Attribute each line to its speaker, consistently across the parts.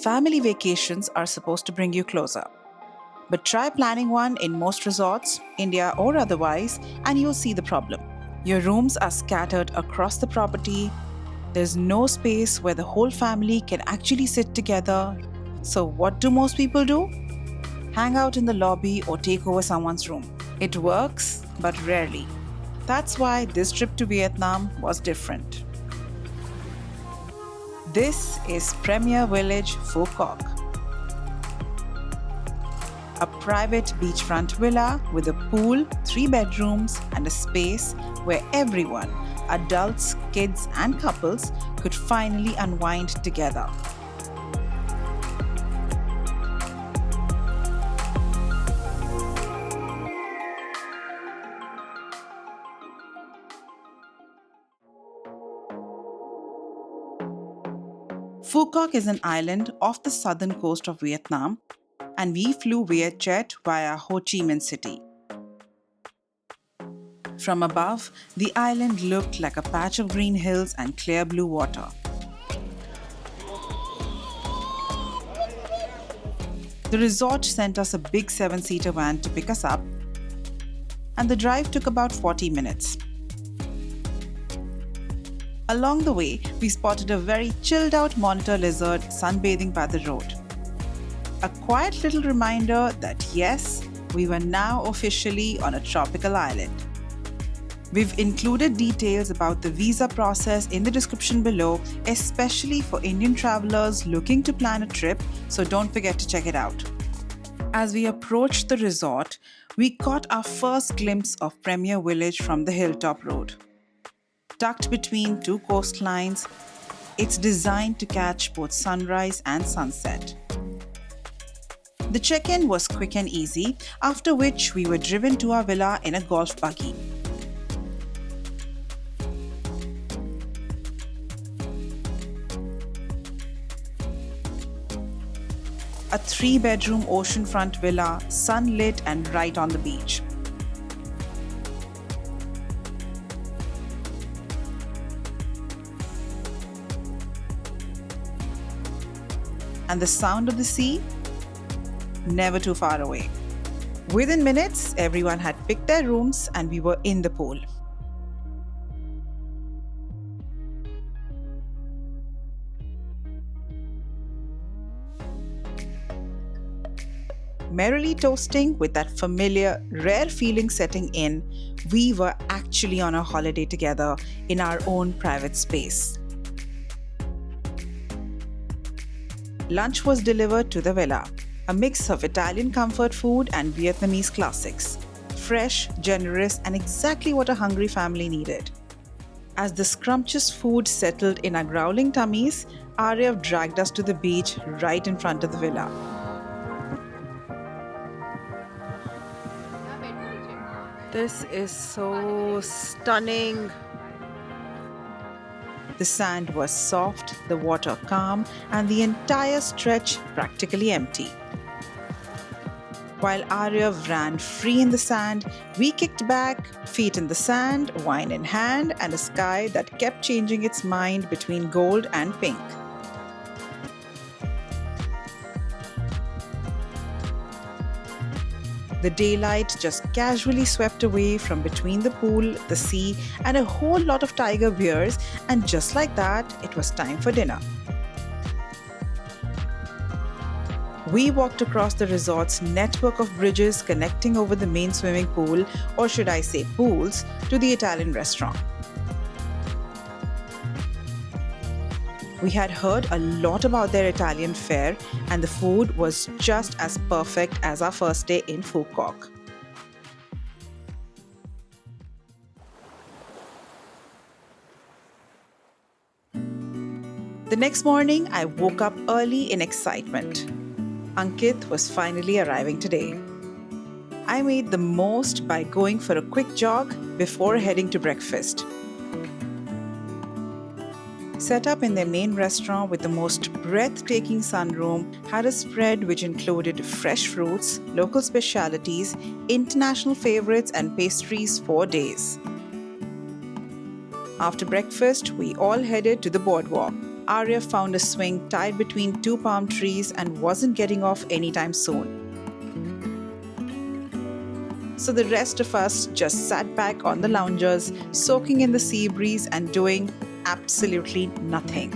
Speaker 1: Family vacations are supposed to bring you closer. But try planning one in most resorts, India or otherwise, and you'll see the problem. Your rooms are scattered across the property. There's no space where the whole family can actually sit together. So, what do most people do? Hang out in the lobby or take over someone's room. It works, but rarely. That's why this trip to Vietnam was different. This is Premier Village Phu Quoc, a private beachfront villa with a pool, 3 bedrooms, and a space where everyone, adults, kids, and couples, could finally unwind together. Phu Quoc is an island off the southern coast of Vietnam, and we flew VietJet via Ho Chi Minh City. From above, the island looked like a patch of green hills and clear blue water. The resort sent us a big 7-seater van to pick us up, and the drive took about 40 minutes. Along the way, we spotted a very chilled out monitor lizard sunbathing by the road. A quiet little reminder that yes, we were now officially on a tropical island. We've included details about the visa process in the description below, especially for Indian travelers looking to plan a trip, so don't forget to check it out. As we approached the resort, we caught our first glimpse of Premier Village from the hilltop road. Tucked between 2 coastlines, it's designed to catch both sunrise and sunset. The check-in was quick and easy, after which we were driven to our villa in a golf buggy. A 3-bedroom oceanfront villa, sunlit and right on the beach. And the sound of the sea? Never too far away. Within minutes, everyone had picked their rooms and we were in the pool. Merrily toasting with that familiar, rare feeling setting in, we were actually on a holiday together in our own private space. Lunch was delivered to the villa, a mix of Italian comfort food and Vietnamese classics. Fresh, generous, and exactly what a hungry family needed. As the scrumptious food settled in our growling tummies, Aryav dragged us to the beach right in front of the villa.
Speaker 2: This is so stunning.
Speaker 1: The sand was soft, the water calm, and the entire stretch practically empty. While Aryav ran free in the sand, we kicked back, feet in the sand, wine in hand, and a sky that kept changing its mind between gold and pink. The daylight just casually swept away from between the pool, the sea, and a whole lot of tiger beers, and just like that, it was time for dinner. We walked across the resort's network of bridges connecting over the main swimming pool, or should I say pools, to the Italian restaurant. We had heard a lot about their Italian fare, and the food was just as perfect as our first day in Phu Quoc. The next morning, I woke up early in excitement. Ankit was finally arriving today. I made the most by going for a quick jog before heading to breakfast. Set up in their main restaurant with the most breathtaking sunroom, had a spread which included fresh fruits, local specialities, international favorites, and pastries for days. After breakfast, we all headed to the boardwalk. Arya found a swing tied between two palm trees and wasn't getting off anytime soon. So the rest of us just sat back on the loungers, soaking in the sea breeze and doing absolutely nothing.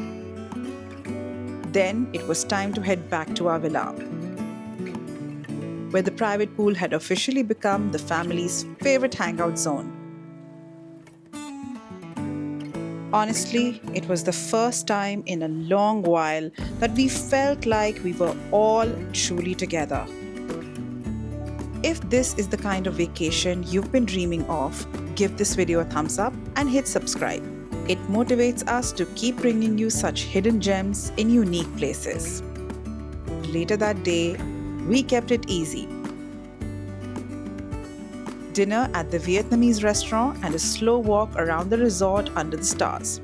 Speaker 1: Then it was time to head back to our villa, where the private pool had officially become the family's favorite hangout zone. Honestly, it was the first time in a long while that we felt like we were all truly together. If this is the kind of vacation you've been dreaming of, give this video a thumbs up and hit subscribe. It motivates us to keep bringing you such hidden gems in unique places. Later that day, we kept it easy. Dinner at the Vietnamese restaurant and a slow walk around the resort under the stars.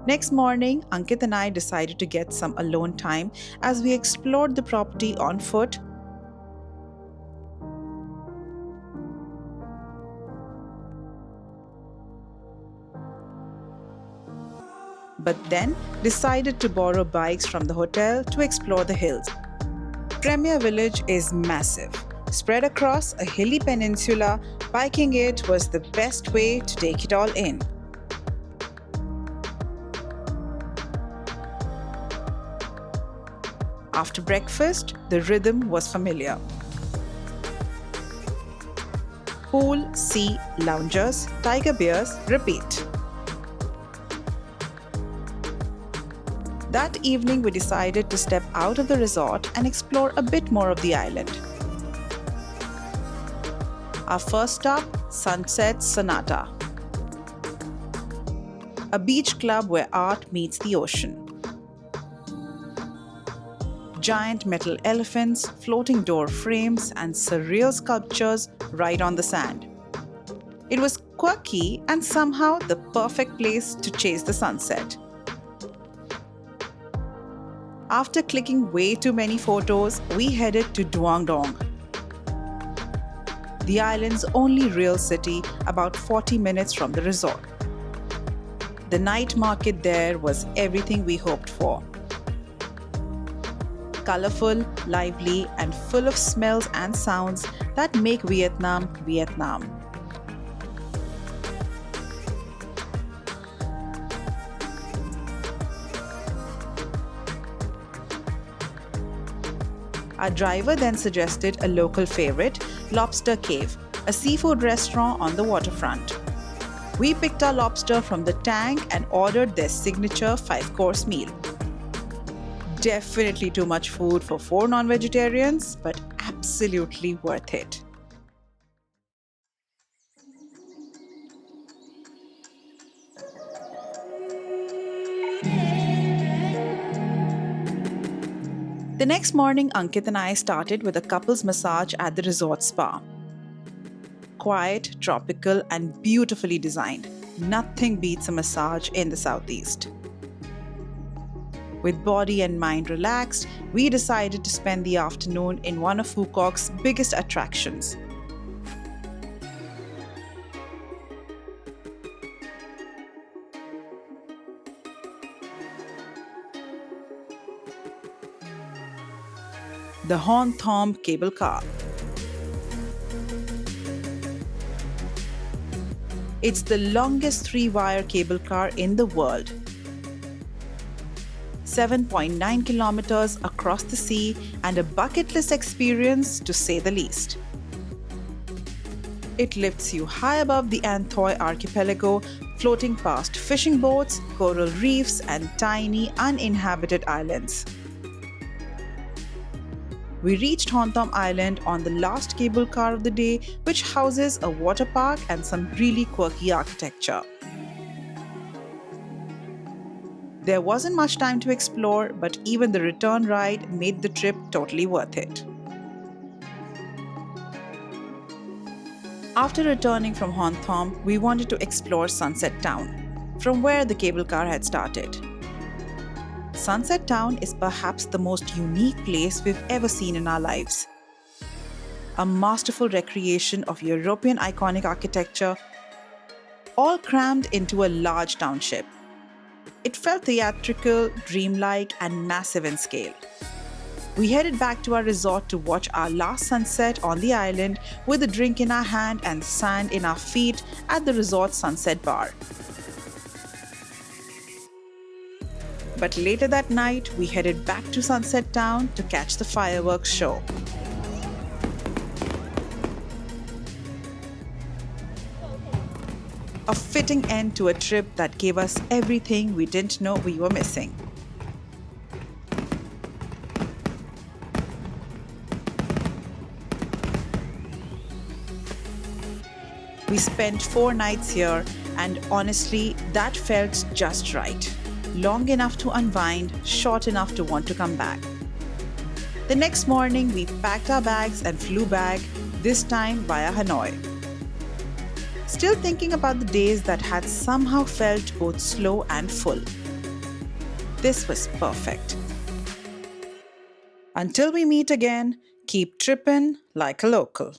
Speaker 1: Next morning, Ankit and I decided to get some alone time as we explored the property on foot. But then decided to borrow bikes from the hotel to explore the hills. Premier Village is massive. Spread across a hilly peninsula, biking it was the best way to take it all in. After breakfast, the rhythm was familiar. Pool, sea, loungers, tiger beers, repeat. That evening, we decided to step out of the resort and explore a bit more of the island. Our first stop, Sunset Sanato, a beach club where art meets the ocean. Giant metal elephants, floating door frames, and surreal sculptures right on the sand. It was quirky and somehow the perfect place to chase the sunset. After clicking way too many photos, we headed to Duong Dong, the island's only real city, about 40 minutes from the resort. The night market there was everything we hoped for. Colorful, lively, and full of smells and sounds that make Vietnam, Vietnam. Our driver then suggested a local favorite, Lobster Cave, a seafood restaurant on the waterfront. We picked our lobster from the tank and ordered their signature 5-course meal. Definitely too much food for 4 non-vegetarians, but absolutely worth it. The next morning, Ankit and I started with a couple's massage at the resort spa. Quiet, tropical, and beautifully designed. Nothing beats a massage in the southeast. With body and mind relaxed, we decided to spend the afternoon in one of Phu Quoc's biggest attractions. The Thom cable car. It's the longest 3-wire cable car in the world. 7.9 kilometers across the sea and a bucket list experience to say the least. It lifts you high above the An Thoi archipelago, floating past fishing boats, coral reefs, and tiny uninhabited islands. We reached Thom Island on the last cable car of the day, which houses a water park and some really quirky architecture. There wasn't much time to explore, but even the return ride made the trip totally worth it. After returning from Thom, we wanted to explore Sunset Town, from where the cable car had started. Sunset Town is perhaps the most unique place we've ever seen in our lives. A masterful recreation of European iconic architecture, all crammed into a large township. It felt theatrical, dreamlike, and massive in scale. We headed back to our resort to watch our last sunset on the island with a drink in our hand and sand in our feet at the resort's sunset bar. But later that night, we headed back to Sunset Town to catch the fireworks show. A fitting end to a trip that gave us everything we didn't know we were missing. We spent 4 nights here, and honestly, that felt just right. Long enough to unwind, short enough to want to come back. The next morning, we packed our bags and flew back, this time via Hanoi. Still thinking about the days that had somehow felt both slow and full. This was perfect. Until we meet again, keep trippin' like a local.